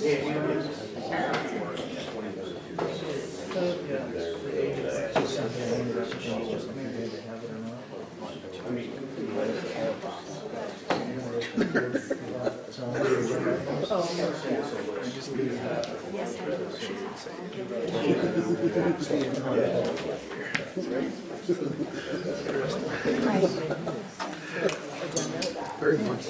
Very much.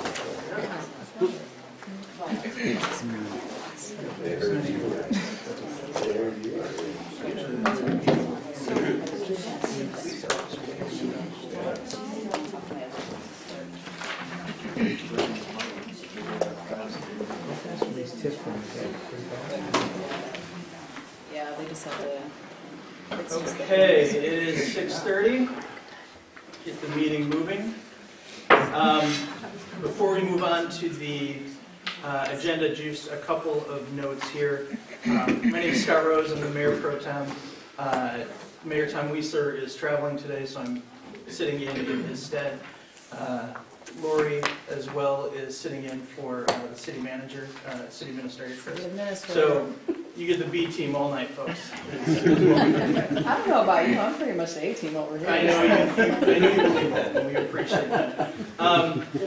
Yeah, they just have to. Okay, it is 6:30. Get the meeting moving. Before we move on to the agenda, just a couple of notes here. My name is Scott Rose. I'm the Mayor Pro Tem. Mayor Tom Weiser is traveling today, so I'm sitting in his stead. Lori, as well, is sitting in for the city manager, city administrator, Chris. So you get the B team all night, folks. I don't know about you. I'm pretty much the A team over here. I know you believe that, and we appreciate that.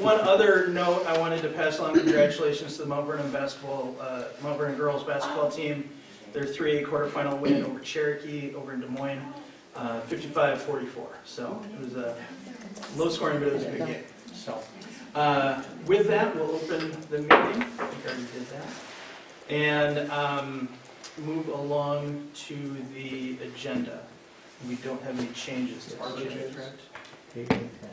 One other note I wanted to pass along: congratulations to the Mount Vernon Mount Vernon girls basketball team. Their 3A quarterfinal win over Cherokee over in Des Moines, 55-44. So it was a low scoring, but it was a good game. So with that, we'll open the meeting. I think I already did that. And move along to the agenda. We don't have any changes to the agenda, correct?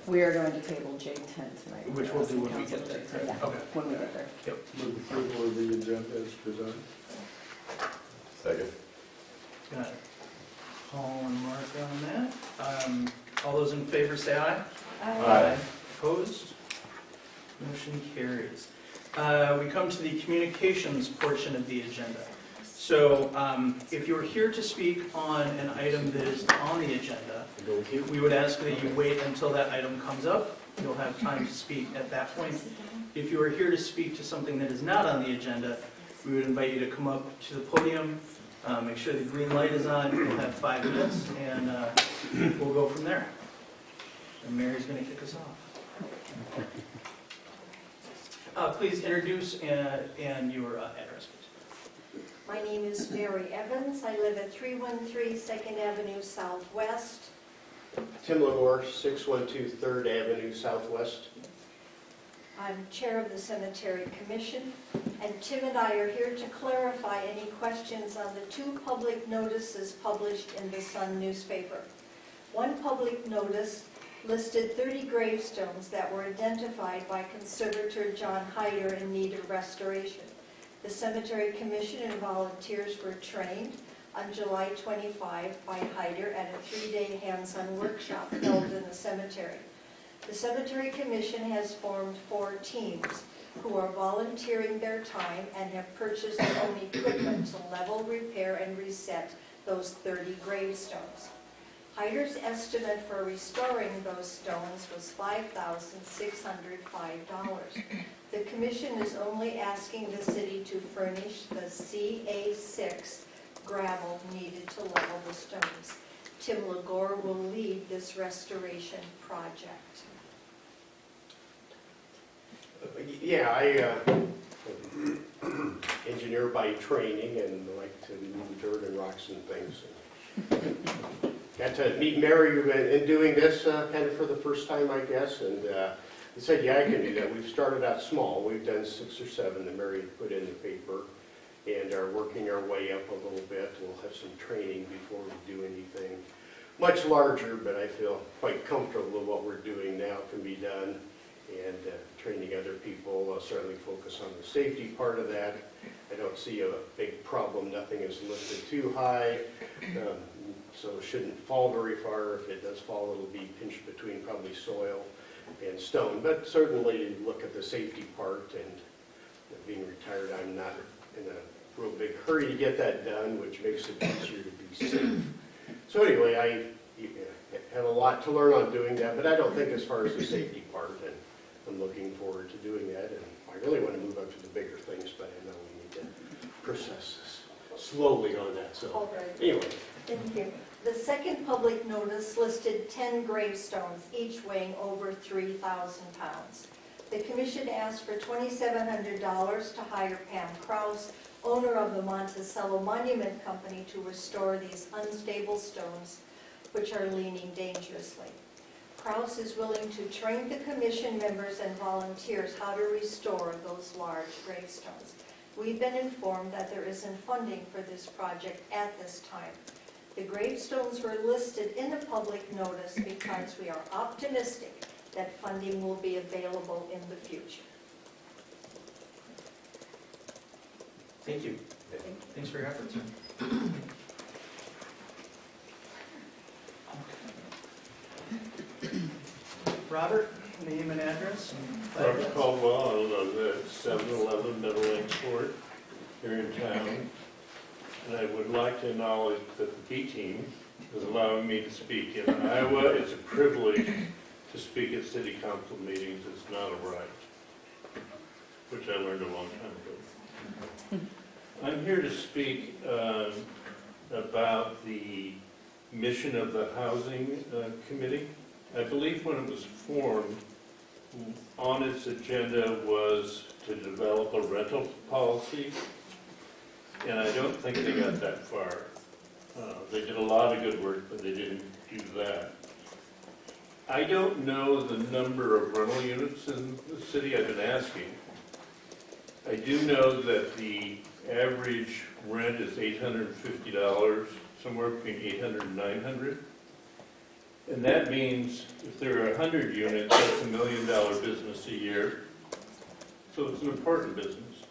We are going to table J10 tonight. Which we'll do when we get there. Yeah, Okay. when we get there. Yep. Move approval of the agenda as presented. Second. Got it. Paul and Mark on that. All those in favor say aye. Aye. Opposed? Motion carries. We come to the communications portion of the agenda. So if you're here to speak on an item that is on the agenda, we would ask that you wait until that item comes up. You'll have time to speak at that point. If you are here to speak to something that is not on the agenda, we would invite you to come up to the podium, make sure the green light is on. You'll have 5 minutes, and we'll go from there. And Mary's going to kick us off. Please introduce and your address, please. My name is Mary Evans. I live at 313 2nd Avenue Southwest. Tim Lemore, 612 3rd Avenue Southwest. I'm chair of the Cemetery Commission, and Tim and I are here to clarify any questions on the 2 public notices published in the Sun newspaper. One public notice listed 30 gravestones that were identified by Conservator John Hyder in need of restoration. The Cemetery Commission and volunteers were trained on July 25 by Hyder at a 3-day hands-on workshop held in the cemetery. The Cemetery Commission has formed 4 teams who are volunteering their time and have purchased their own equipment to level, repair, and reset those 30 gravestones. Hyder's estimate for restoring those stones was $5,605. The Commission is only asking the city to furnish the CA6 gravel needed to level the stones. Tim Legore will lead this restoration project. Yeah, I engineer by training and like to move dirt and rocks and things. Got to meet Mary in doing this kind of for the first time, I guess, and he said, yeah, I can do that. We've started out small. We've done 6 or 7 that Mary put in the paper and are working our way up a little bit. We'll have some training before we do anything much larger, but I feel quite comfortable with what we're doing now can be done, and training other people, certainly focus on the safety part of that. I don't see a big problem. Nothing is lifted too high, so it shouldn't fall very far. If it does fall, it'll be pinched between probably soil and stone, but certainly look at the safety part, and being retired, I'm not in a real big hurry to get that done, which makes it easier to be safe. So anyway, I have a lot to learn on doing that, but I don't think as far as the safety part, and I'm looking forward to doing that, and I really want to move up to the bigger things, but I know we need to process slowly on that, so, All right. anyway. Thank you. The second public notice listed 10 gravestones, each weighing over 3,000 pounds. The commission asked for $2,700 to hire Pam Krause, owner of the Monticello Monument Company, to restore these unstable stones, which are leaning dangerously. Krause is willing to train the commission members and volunteers how to restore those large gravestones. We've been informed that there isn't funding for this project at this time. The gravestones were listed in the public notice because we are optimistic that funding will be available in the future. Thank you. Thanks for your efforts. Robert, name and address. Robert Caldwell, I live at 711 Middle Lake Court here in town. And I would like to acknowledge that the B team is allowing me to speak in Iowa. It's a privilege to speak at city council meetings. It's not a right, which I learned a long time ago. I'm here to speak about the mission of the Housing Committee. I believe when it was formed, on its agenda was to develop a rental policy, and I don't think they got that far. They did a lot of good work, but they didn't do that. I don't know the number of rental units in the city. I've been asking. I do know that the average rent is $850, somewhere between $800 and $900. And that means if there are 100 units, that's $1 million business a year. So it's an important business.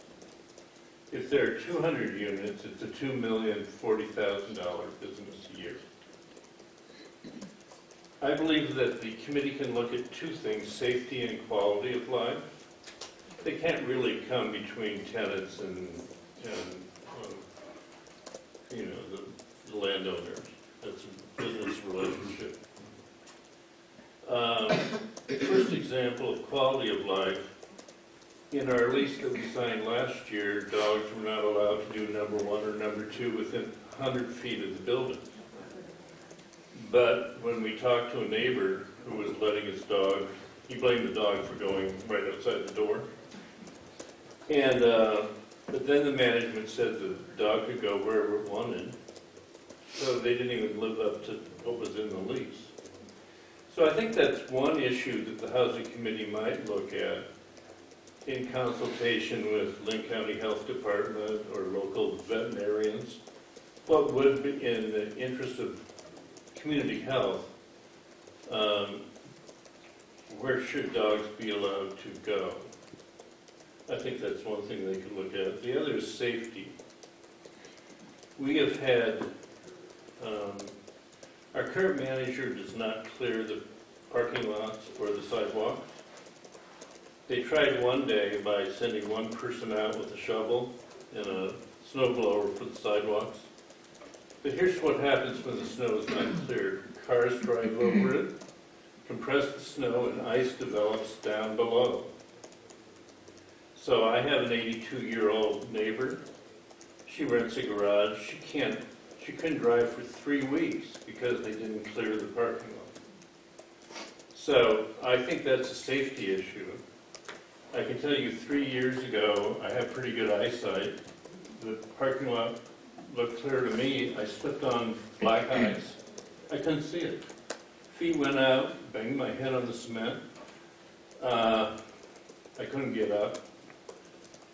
If there are 200 units, it's a $2,040,000 business a year. I believe that the committee can look at two things, safety and quality of life. They can't really come between tenants and the landowners. That's a business relationship. First example of quality of life, in our lease that we signed last year, dogs were not allowed to do number 1 or number 2 within 100 feet of the building. But when we talked to a neighbor who was letting his dog, he blamed the dog for going right outside the door. And but then the management said the dog could go wherever it wanted, so they didn't even live up to what was in the lease. So I think that's one issue that the Housing Committee might look at in consultation with Lynn County Health Department or local veterinarians. What would be in the interest of community health, where should dogs be allowed to go? I think that's one thing they could look at. The other is safety. We have had, our current manager does not clear the parking lots or the sidewalks. They tried one day by sending one person out with a shovel and a snow blower for the sidewalks. But here's what happens when the snow is not cleared. Cars drive over it, compress the snow, and ice develops down below. So I have an 82-year-old neighbor. She rents a garage. She couldn't drive for 3 weeks because they didn't clear the parking lot. So I think that's a safety issue. I can tell you 3 years ago, I have pretty good eyesight. The parking lot looked clear to me. I slipped on black ice. I couldn't see it. Feet went out, banged my head on the cement. I couldn't get up.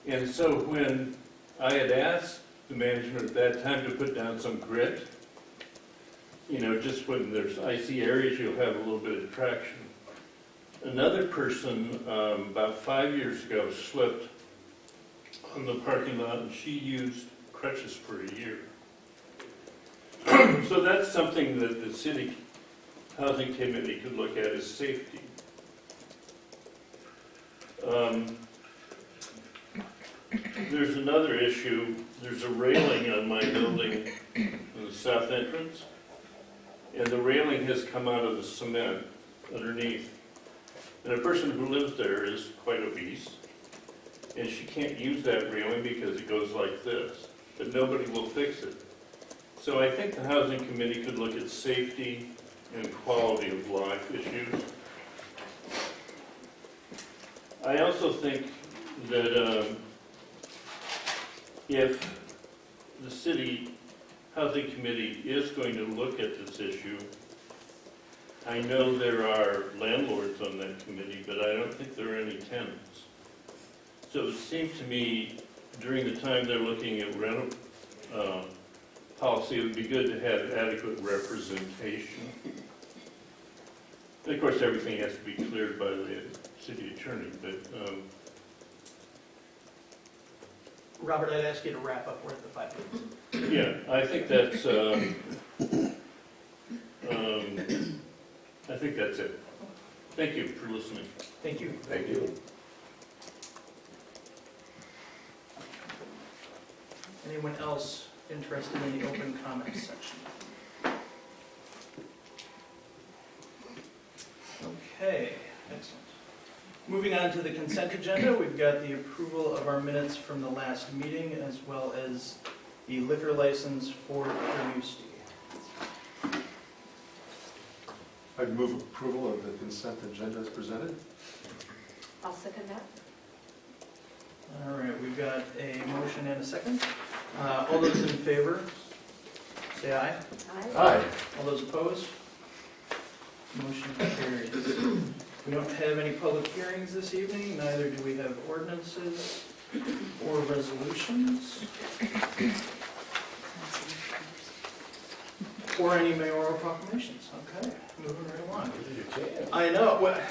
And so when I had asked the management at that time to put down some grit, just when there's icy areas, you'll have a little bit of traction. Another person, about 5 years ago, slipped on the parking lot, and she used crutches for a year. So that's something that the city housing committee could look at, is safety. There's another issue. There's a railing on my building in the south entrance, and the railing has come out of the cement underneath. And a person who lives there is quite obese, and she can't use that railing because it goes like this. but nobody will fix it. So I think the housing committee could look at safety and quality of life issues. I also think that if the city housing committee is going to look at this issue, I know there are landlords on that committee, but I don't think there are any tenants. So it seems to me, during the time they're looking at rental policy, it would be good to have adequate representation. And of course, everything has to be cleared by the city attorney, but Robert, I'd ask you to wrap up. We're at the 5 minutes. yeah, I think that's it. Thank you for listening. Thank you. Thank you. Anyone else interested in the open comments section? Okay, excellent. Moving on to the consent agenda, we've got the approval of our minutes from the last meeting as well as the liquor license for Vernon-Lisbon. I'd move approval of the consent agenda as presented. I'll second that. All right, we've got a motion and a second. All those in favor, say aye. Aye. All those opposed? Motion carries. We don't have any public hearings this evening, neither do we have ordinances or resolutions, or any mayoral proclamations. Okay, moving right along. I know. What?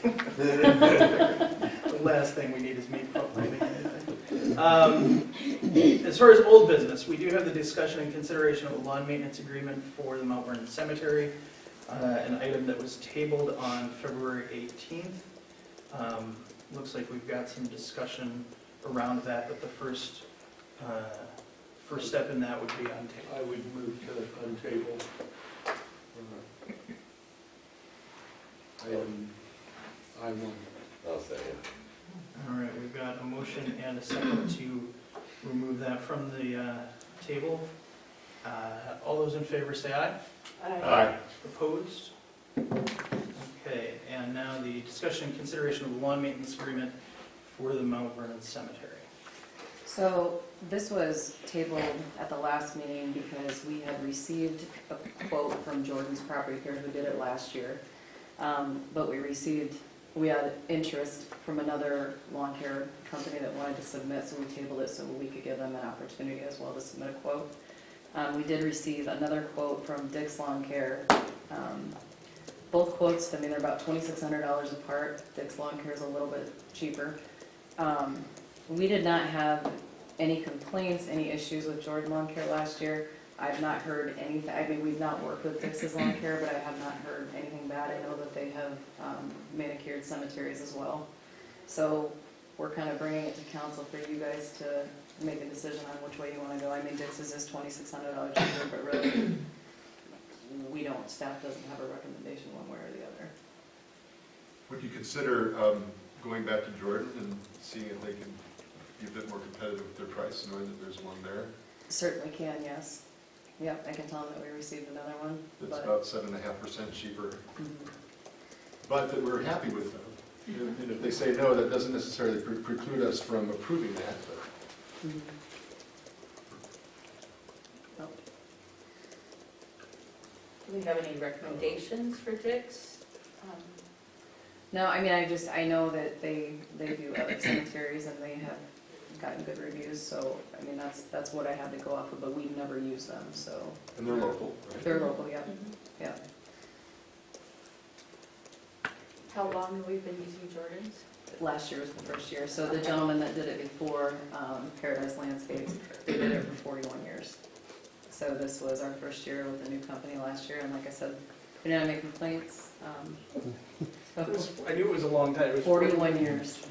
The last thing we need is me proclaiming anything. As far as old business, we do have the discussion and consideration of a lawn maintenance agreement for the Mount Vernon Cemetery, an item that was tabled on February 18th. Looks like we've got some discussion around that, but the first step in that would be on table. I would move to untable item I1. I'll say it. All right, we've got a motion and a second to remove that from the table. All those in favor say aye. Aye. Opposed? Okay, and now the discussion and consideration of the lawn maintenance agreement for the Mount Vernon Cemetery. So this was tabled at the last meeting because we had received a quote from Jordan's Property Care who did it last year. But we had interest from another lawn care company that wanted to submit, so we tabled it so we could give them an opportunity as well to submit a quote. We did receive another quote from Dick's Lawn Care. Both quotes, I mean, they're about $2,600 apart. Dick's Lawn Care is a little bit cheaper. We did not have any complaints, any issues with Jordan Lawn Care last year. I've not heard anything. I mean, we've not worked with Dick's Lawn Care, but I have not heard anything bad. I know that they have manicured cemeteries as well. So we're kind of bringing it to council for you guys to make a decision on which way you want to go. I mean, Dick's is $2,600 cheaper, but really, staff doesn't have a recommendation one way or the other. Would you consider going back to Jordan and seeing if they can be a bit more competitive with their price, knowing that there's one there? Certainly can, yes. Yep, I can tell them that we received another one. That's but, about 7.5% cheaper, but that we're happy with them. And if they say no, that doesn't necessarily preclude us from approving that. But Oh. Do we have any recommendations for Dick's? No, I mean, I know that they do other cemeteries and they have gotten good reviews, so, I mean, that's what I have to go off of, but we've never used them, so. and they're local, right? They're local, yeah, yeah. How long have we been using Jordan's? Last year was the first year, so the gentleman that did it before, Paradise Landscapes, they did it for 41 years. So this was our first year with a new company last year, and like I said, we didn't have any complaints. I knew it was a long time. It was 41 years.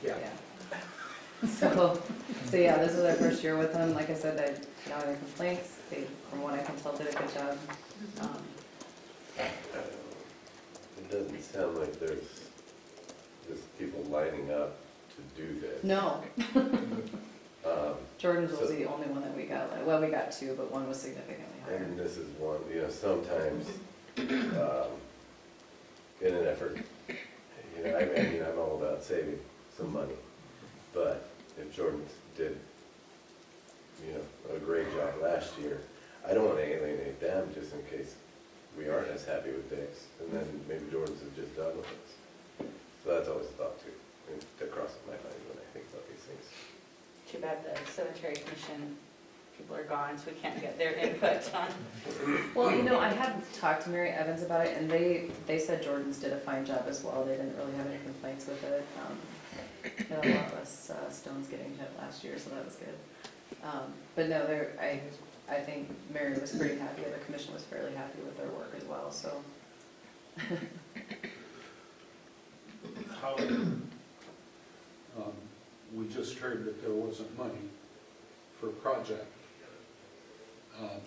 Yeah. So yeah, this was our first year with them. Like I said, I don't have any complaints. They, from what I can tell, did a good job. It doesn't sound like there's just people lining up to do this. No. Jordan's was So- the only one that we got, well, we got two, but one was significantly higher. And this is one, sometimes, in an effort, I'm all about saving some money. But if Jordan did, a great job last year, I don't want to alienate them just in case we aren't as happy with Dick's, and then maybe Jordan's is just done with us. So that's always a thought too, and that crosses my mind when I think about these things. Too bad the cemetery commission people are gone, so we can't get their input on. Well, I had talked to Mary Evans about it, and they said Jordan's did a fine job as well. They didn't really have any complaints with it. There were a lot less stones getting hit last year, so that was good. But no, I think Mary was pretty happy, and the commission was fairly happy with their work as well, so. How, we just heard that there wasn't money for a project. And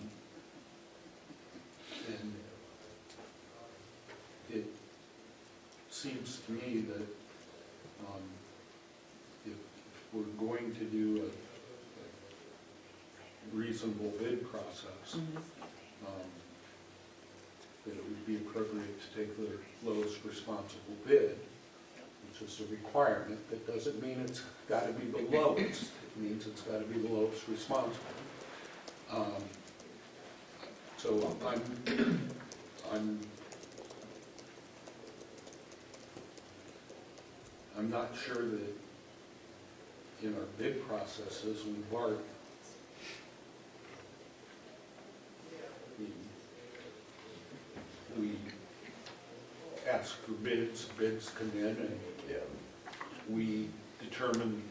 it seems to me that if we're going to do a reasonable bid process, that it would be appropriate to take the lowest responsible bid, which is a requirement. That doesn't mean it's got to be the lowest. It means it's got to be the lowest responsible. So I'm not sure that in our bid processes we ask for bids come in, and Yeah. we determine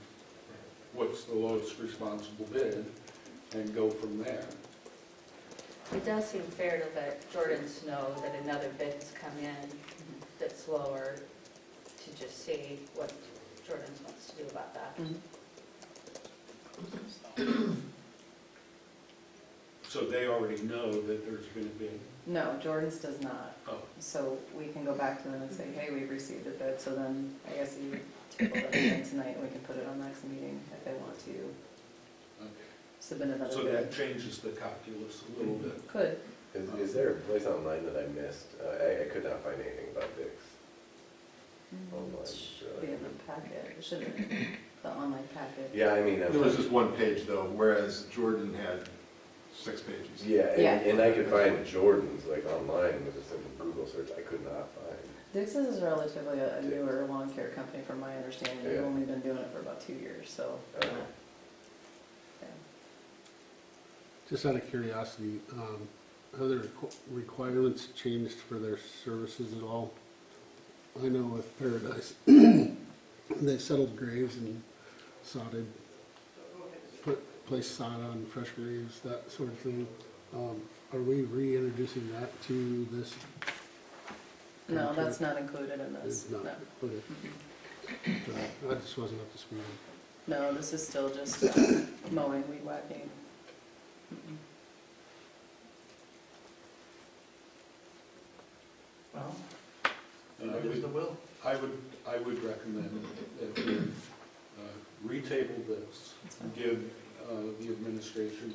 what's the lowest responsible bid and go from there. It does seem fair to let Jordan's know that another bid's come in that's lower, to just see what Jordan's wants to do about that. So they already know that there's been a bid. No, Jordan's does not. Oh. So we can go back to them and say, hey, we've received a bid, so then I guess you table that again tonight, and we can put it on next meeting if they want to Okay. submit another So bid. that changes the calculus a little bit. Could. Is there a place online that I missed? I could not find anything about Dick's online. It should be in the packet, it should be in the online packet. Yeah, There was just one page though, whereas Jordan had 6 pages. Yeah, Yeah. and I could find Jordan's like online with a simple Google search. I could not find. Dix's is relatively a newer lawn care company from my understanding. They've Yeah. only been doing it for about 2 years, so. Okay. Yeah. Just out of curiosity, have the requirements changed for their services at all? I know with Paradise, they settled graves and sodded, placed sod on fresh graves, that sort of thing. Are we reintroducing that to this? No, that's not included in this. It's not. No. Okay. I just wasn't up to speed. No, this is still just mowing, weed whacking. Well, And that is the will. I would recommend that we retable this, That's fine. give the administration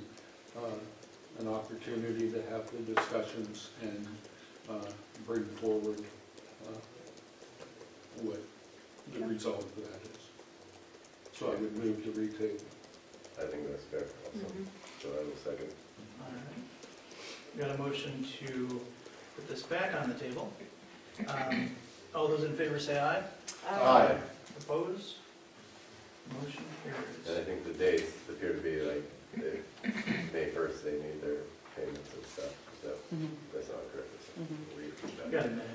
an opportunity to have the discussions and bring forward what the result of that is. So I would move to retable. I think that's fair. Also. So I will second. All right. We got a motion to put this back on the table. All those in favor say aye. Aye. Opposed? Motion And I carries. think the dates appear to be like May 1st. They need their payments and stuff. So that's not correct. We got a minute,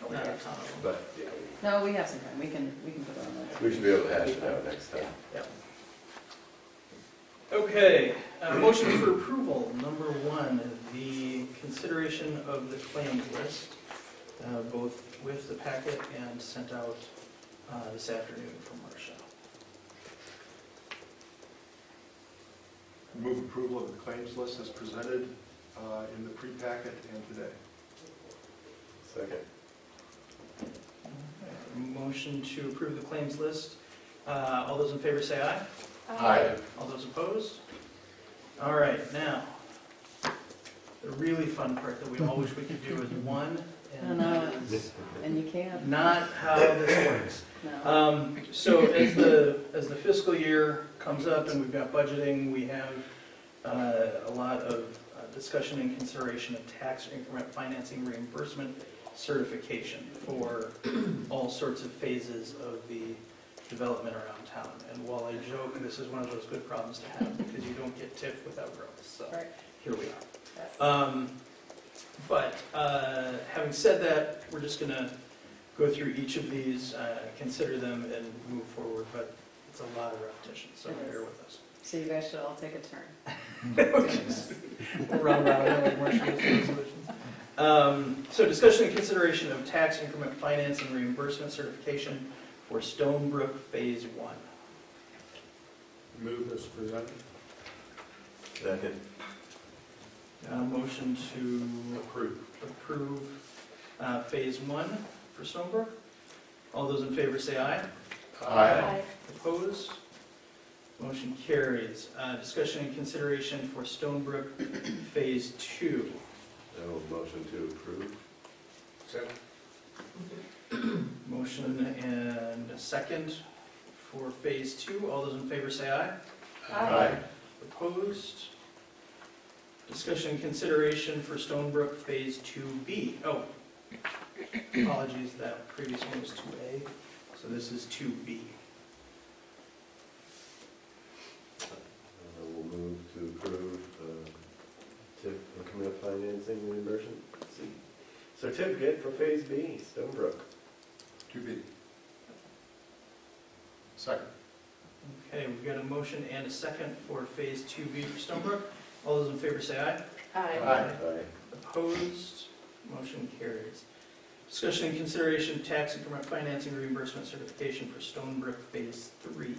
but not a ton of them. But yeah, No, we have some time, we can put it on there. we should be able to hash it out next time. Yep. Okay, motion for approval, number 1, the consideration of the claims list, both with the packet and sent out this afternoon from Marcia. Move approval of the claims list as presented in the pre-packet and today. Second. Okay, motion to approve the claims list. All those in favor say aye. Aye. All those opposed? All right, now, the really fun part that we all wish we could do is one, I and know. that is And you can't. not how this works. No. So as the fiscal year comes up and we've got budgeting, we have a lot of discussion and consideration of tax increment financing reimbursement certification for all sorts of phases of the development around town. And while I joke, this is one of those good problems to have because you don't get TIF without growth. So Right. here we are. Yes. But having said that, we're just going to go through each of these, consider them, and move forward. But it's a lot of repetition, so It is. bear with us. So you guys should all take a turn. Round robin, like Marcia goes through resolutions. So discussion and consideration of tax increment finance and reimbursement certification for Stonebrook Phase 1. Move as presented. Second. Motion to approve Phase 1 for Stonebrook. All those in favor say aye. Aye. Opposed? Motion carries. Discussion and consideration for Stonebrook Phase 2. Motion to approve. Second. Motion and a second for Phase 2. All those in favor say aye. Aye. Opposed? Discussion and consideration for Stonebrook Phase 2B. Oh, apologies, that previous one was 2A, so this is 2B. We'll move to approve TIF increment financing reimbursement certificate for Phase B, Stonebrook. To be. Second. Okay, we've got a motion and a second for Phase 2B for Stonebrook. All those in favor say aye. Aye. Aye. Opposed? Motion carries. Discussion and consideration of tax increment financing reimbursement certification for Stonebrook Phase 3.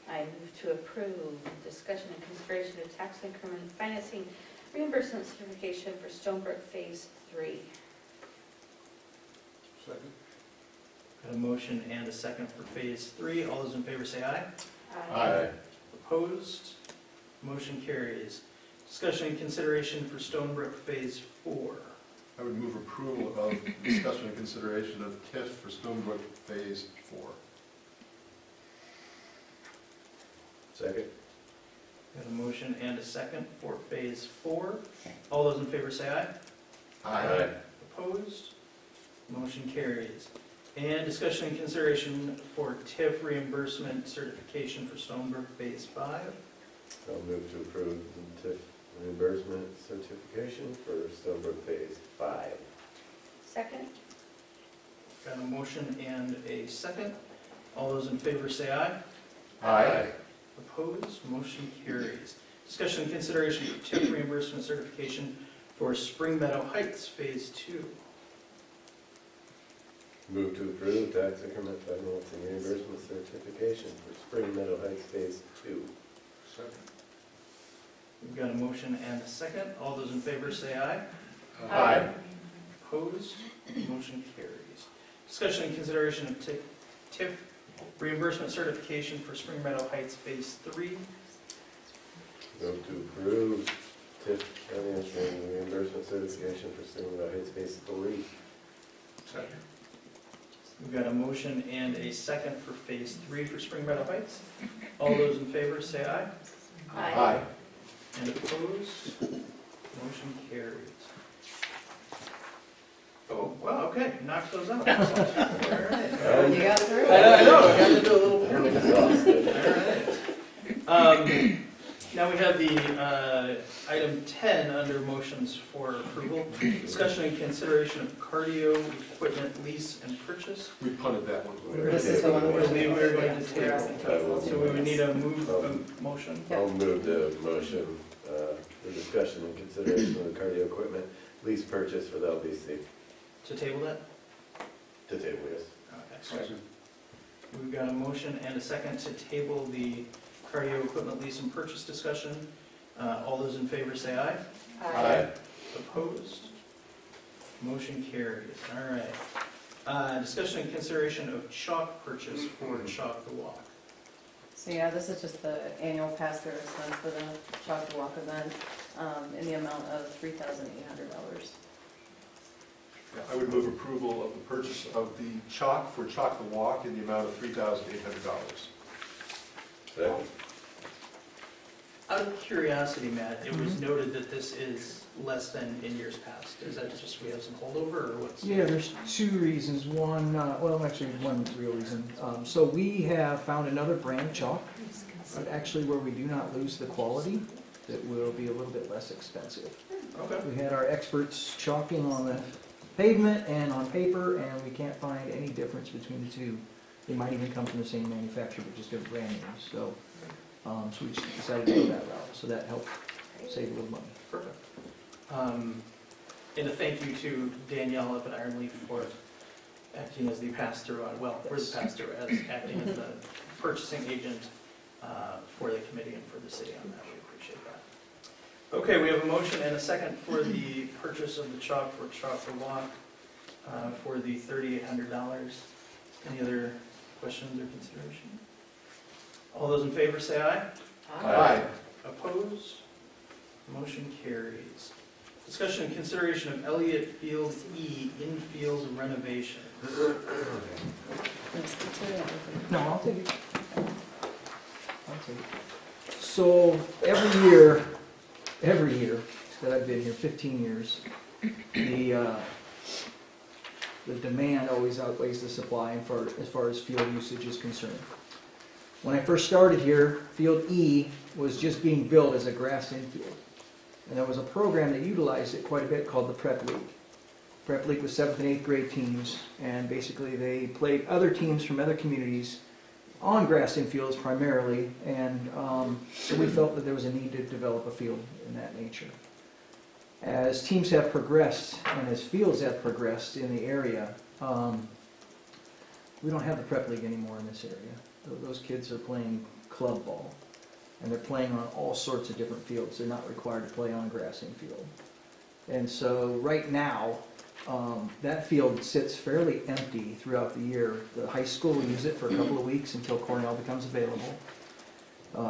I move to approve discussion and consideration of tax increment financing reimbursement certification for Stonebrook Phase 3. Second. Got a motion and a second for Phase 3. All those in favor say aye. Aye. Opposed? Motion carries. Discussion and consideration for Stonebrook Phase 4. I would move approval of discussion and consideration of TIF for Stonebrook Phase 4. Second. Got a motion and a second for Phase 4. All those in favor say aye. Aye. Opposed? Motion carries. And discussion and consideration for TIF reimbursement certification for Stonebrook Phase 5. I'll move to approve the TIF reimbursement certification for Stonebrook Phase 5. Second? Got a motion and a second. All those in favor say aye. Aye. Opposed? Motion carries. Discussion and consideration for TIF reimbursement certification for Spring Meadow Heights Phase 2. Move to approve tax increment financing reimbursement certification for Spring Meadow Heights Phase 2. Second. We've got a motion and a second. All those in favor say aye. Aye. Opposed? Motion carries. Discussion and consideration of TIF reimbursement certification for Spring Meadow Heights Phase 3. Move to approve TIF financing reimbursement certification for Spring Meadow Heights Phase 3. Second. We've got a motion and a second for Phase 3 for Spring Meadow Heights. All those in favor say aye. Aye. And opposed? Motion carries. Oh, wow, okay, knocked those out. Excellent. All right. You got through I it? know, I got to do a little I'm bit. exhausted. All right. Now we have the item 10 under motions for approval. Discussion and consideration of cardio equipment lease and purchase. We punted that one. This is the one I we're believe we're going to We're table. asking for. So we would need a motion. Yep. I'll move the motion for discussion and consideration of the cardio equipment lease purchase for the LBC. To table that? To table, yes. Okay. Second. We've got a motion and a second to table the cardio equipment lease and purchase discussion. All those in favor say aye. Aye. Opposed? Motion carries. All right. Discussion and consideration of chalk purchase for Chalk the Walk. So yeah, this is just the annual pass-through expense for the Chalk the Walk event, in the amount of $3,800. Yeah, I would move approval of the purchase of the chalk for Chalk the Walk in the amount of $3,800. Second. Out of curiosity, Matt, it was noted that this is less than in years past. Is that just we have some holdover, or what's? Yeah, there's two reasons. One, well, actually, one real reason. So we have found another brand chalk, but actually where we do not lose the quality, that will be a little bit less expensive. Okay. We had our experts chalking on the pavement and on paper, and we can't find any difference between the two. They might even come from the same manufacturer, but just different brand names. So we just decided to go that route. So that helped save a little money. Perfect. And a thank you to Danielle up at Ironleaf for acting as the pass-through, well, we're the pass-through, as acting as the purchasing agent for the committee and for the city on that. We appreciate that. Okay, we have a motion and a second for the purchase of the chalk for Chalk the Walk for the $3,800. Any other questions or consideration? All those in favor say aye. Aye. Opposed? Motion carries. Discussion and consideration of Elliott Field E infield renovation. No, I'll take it. I'll take it. So every year that I've been here, 15 years, the demand always outweighs the supply as far as field usage is concerned. When I first started here, Field E was just being built as a grass infield. And there was a program that utilized it quite a bit called the Prep League. Prep League was 7th and 8th grade teams, and basically they played other teams from other communities on grass infields primarily, and so we felt that there was a need to develop a field in that nature. As teams have progressed and as fields have progressed in the area, we don't have the Prep League anymore in this area. Those kids are playing club ball, and they're playing on all sorts of different fields. They're not required to play on a grass infield. And so right now, that field sits fairly empty throughout the year. The high school will use it for a couple of weeks until Cornell becomes available.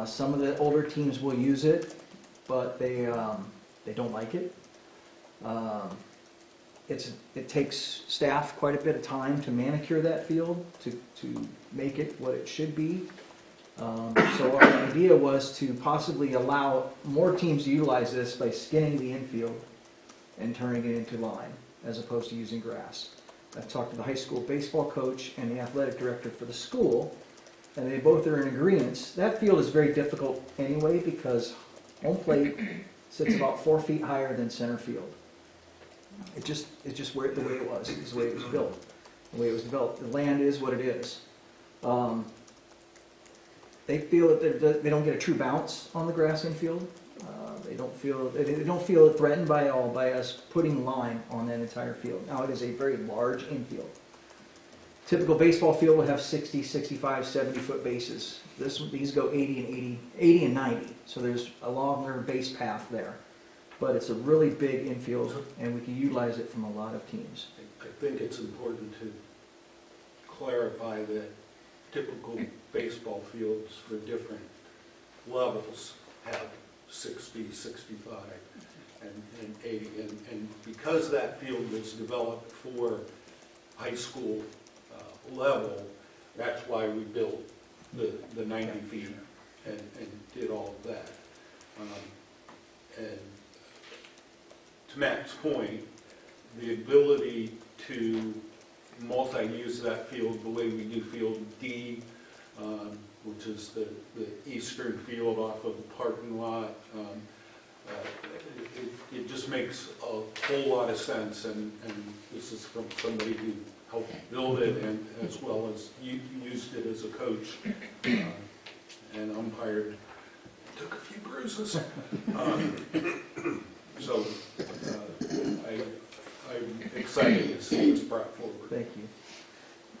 Some of the older teams will use it, but they don't like it. It takes staff quite a bit of time to manicure that field, to make it what it should be. So our idea was to possibly allow more teams to utilize this by skinning the infield and turning it into lime, as opposed to using grass. I've talked to the high school baseball coach and the athletic director for the school, and they both are in agreement. That field is very difficult anyway because home plate sits about 4 feet higher than center field. It's just the way it was. It's the way it was built, the way it was developed. The land is what it is. They feel that they don't get a true bounce on the grass infield. They don't feel threatened by us putting lime on that entire field. Now it is a very large infield. Typical baseball field will have 60, 65, 70-foot bases. These go 80 and 90. So there's a longer base path there. But it's a really big infield, and we can utilize it from a lot of teams. I think it's important to clarify that typical baseball fields for different levels have 60, 65, and 80. And because that field was developed for high school level, that's why we built the 90 feet and did all of that. And to Matt's point, the ability to multi-use that field the way we do Field D, which is the eastern field off of the parking lot, it just makes a whole lot of sense, and this is from somebody who helped build it and as well as used it as a coach and umpired. Took a few bruises. So I'm excited to see this brought forward. Thank you.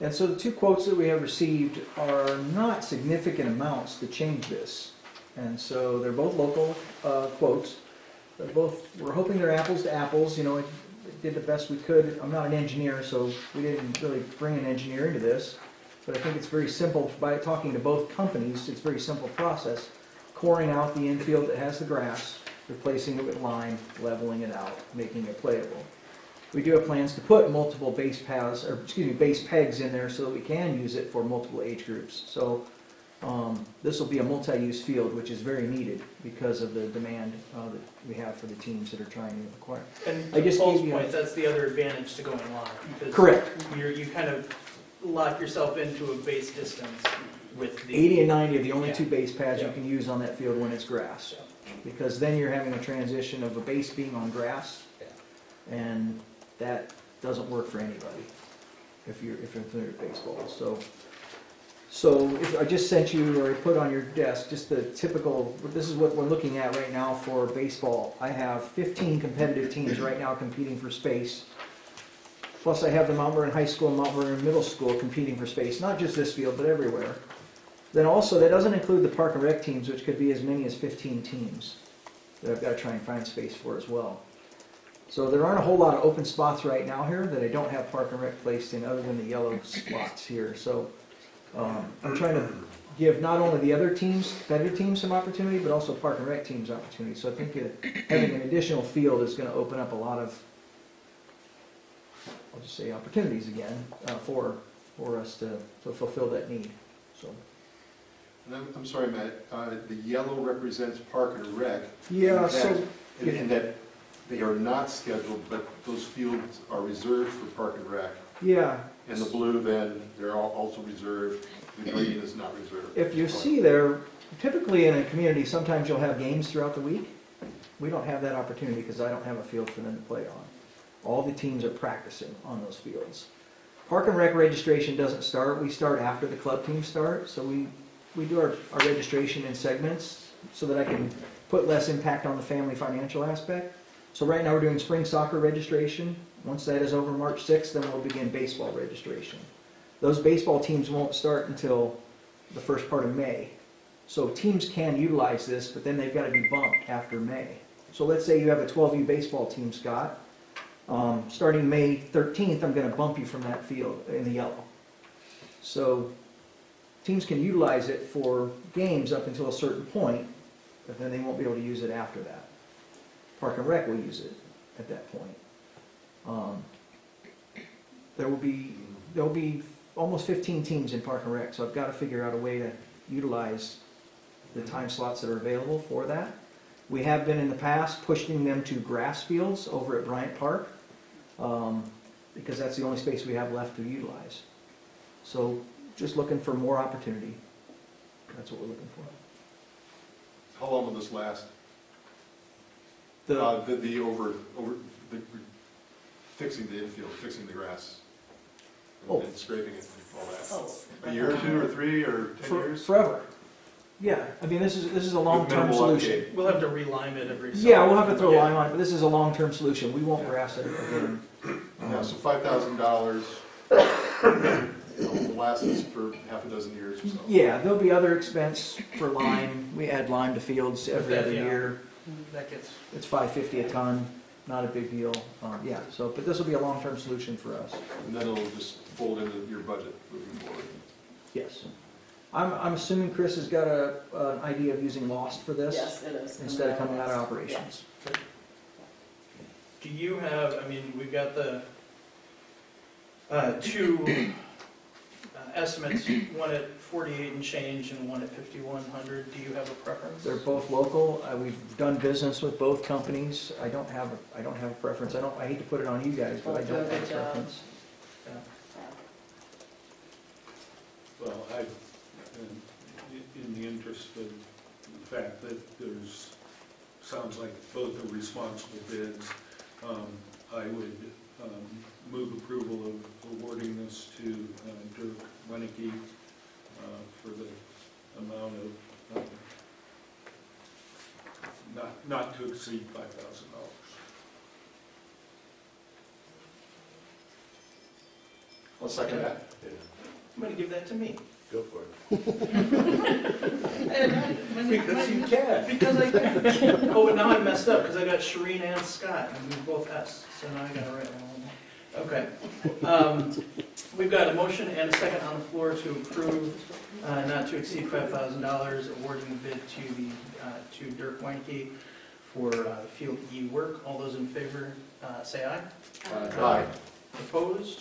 And so the two quotes that we have received are not significant amounts to change this. And so they're both local quotes. We're hoping they're apples to apples. You know, we did the best we could. I'm not an engineer, so we didn't really bring an engineer into this. But I think it's very simple, by talking to both companies, it's a very simple process. Coring out the infield that has the grass, replacing it with lime, leveling it out, making it playable. We do have plans to put multiple base paths, or excuse me, base pegs in there so that we can use it for multiple age groups. So this will be a multi-use field, which is very needed because of the demand that we have for the teams that are trying to acquire. And I to just Paul's gave you a- point, that's the other advantage to going long. Because Correct. you kind of lock yourself into a base distance with the. 80 and 90 are the only Yeah. two base pads you Yeah. can use on that field when it's grass. Because then you're having a transition of a base being on grass, and that doesn't work for anybody if you're familiar with baseball. So if I just sent you, or I put on your desk, just the typical, this is what we're looking at right now for baseball. I have 15 competitive teams right now competing for space. Plus I have the Mount Vernon High School and Mount Vernon Middle School competing for space, not just this field, but everywhere. Then also, that doesn't include the Park and Rec teams, which could be as many as 15 teams that I've got to try and find space for as well. So there aren't a whole lot of open spots right now here that I don't have Park and Rec placed in, other than the yellow spots here. So I'm trying to give not only the other teams, competitive teams, some opportunity, but also Park and Rec teams opportunity. So I think having an additional field is going to open up a lot of, I'll just say, opportunities again for us to fulfill that need. So. And I'm sorry, Matt, the yellow represents Park and Rec. Yeah, And so. that they are not scheduled, but those fields are reserved for Park and Rec. Yeah. And the blue, then, they're also reserved. The green is not reserved. If you see there, typically in a community, sometimes you'll have games throughout the week. We don't have that opportunity because I don't have a field for them to play on. All the teams are practicing on those fields. Park and Rec registration doesn't start. We start after the club teams start. So we do our registration in segments so that I can put less impact on the family financial aspect. So right now we're doing spring soccer registration. Once that is over March 6th, then we'll begin baseball registration. Those baseball teams won't start until the first part of May. So teams can utilize this, but then they've got to be bumped after May. So let's say you have a 12U baseball team, Scott. Starting May 13th, I'm going to bump you from that field in the yellow. So teams can utilize it for games up until a certain point, but then they won't be able to use it after that. Park and Rec will use it at that point. There will be almost 15 teams in Park and Rec, so I've got to figure out a way to utilize the time slots that are available for that. We have been in the past pushing them to grass fields over at Bryant Park, because that's the only space we have left to utilize. So just looking for more opportunity. That's what we're looking for. How long will this last? The Fixing the infield, fixing the grass, Oh. and scraping it, and all that. Oh. A year or two, or 3, or 10 years? forever. Yeah, I mean, this is a long-term minimal solution. upkeep. We'll have to relime it every. Yeah, we'll have to throw Yeah. lime on it, but this is a long-term solution. We won't grass it again. Yeah, so $5,000 will last us for half a dozen years or so. Yeah, there'll be other expense for lime. We add lime to fields every other Yeah. year. That gets. It's $5.50 a ton, not a big deal. Yeah, so, but this will be a long-term solution for us. And then it'll just fold into your budget moving forward. Yes. I'm assuming Chris has got an idea of using Lost for this? Yes, it is. Instead of coming out of operations. Do you have, I mean, we've got the two estimates, one at 48 and change and one at 5,100. Do you have a preference? They're both local. We've done business with both companies. I don't have a preference. I hate to put it on you guys, but I don't have a preference. Well, in the interest of the fact that sounds like both are responsible bids, I would move approval of awarding this to Dirk Wenneke for the amount of not to exceed $5,000. I'll second that. Yeah, I'm going to give that to me. go for it. Because you can. Because I can. Oh, but now I messed up because I got Shireen and Scott, and we both S, so now I got to write my own. Okay. We've got a motion and a second on the floor to approve not to exceed $5,000 awarding the bid to Dirk Weinke for Field E work. All those in favor, say aye. Aye. Opposed?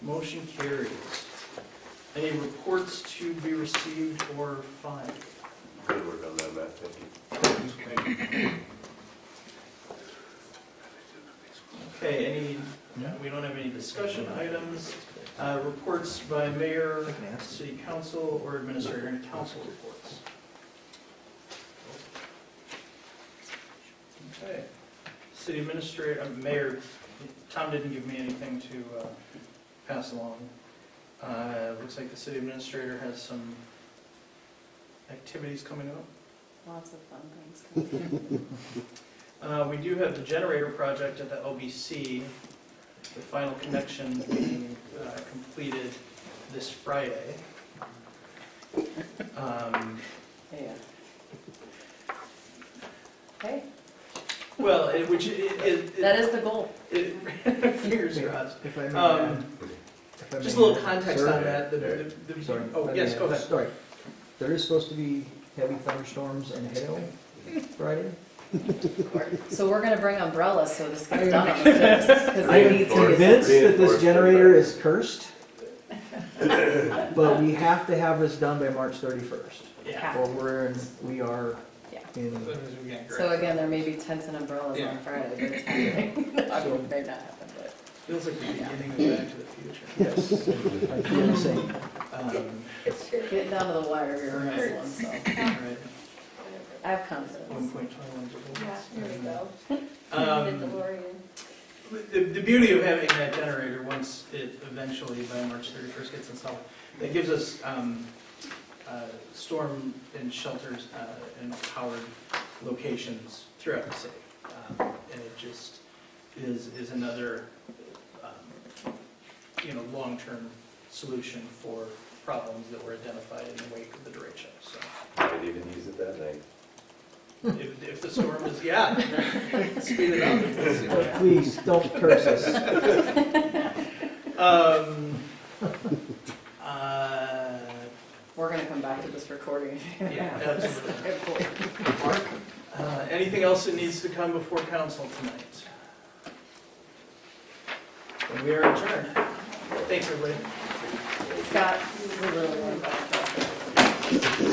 Motion carries. Any reports to be received or filed? Good work on that, Matt, thank you. Okay, we don't have any discussion items. Reports by mayor, city council, or administrator and council reports. Okay. City administrator, mayor, Tom didn't give me anything to pass along. Looks like the city administrator has some activities coming up. Lots of fun things coming. We do have the generator project at the OBC, the final connection being completed this Friday. Yeah. Hey, Well, that is the goal. fingers crossed. If I may Um, if I Just a may little add, context sir. on that. Sorry. Oh, yes, go ahead. Sorry. There is supposed to be heavy thunderstorms and hail Friday. So we're gonna bring umbrellas so this gets done on the 6th, because I they am need to. convinced that this Reinforced generator is cursed, but we have to have this done by March 31st. Yeah. Or we are Yeah. in, So again, there may be tents and umbrellas Yeah. on Friday, but it's happening. I mean, it may not happen, but. Feels like the beginning of Back to the Future. yes, I feel the same. Getting down to the wire here on this one, so Right. I have confidence. 1.21 Yeah, here we go. Um, The DeLorean. The beauty of having that generator, once it eventually, by March 31st, gets installed, it gives us storm and shelters and powered locations throughout the city. And it just is another, long-term solution for problems that were identified in the wake of the derecho. So Might even use it that night. if the storm is, yeah, speed it up. But please, don't curse us. We're gonna come back to this recording. Yeah, absolutely. Anything else that needs to come before council tonight? And we are adjourned. Thanks, everybody. Scott, we really want that.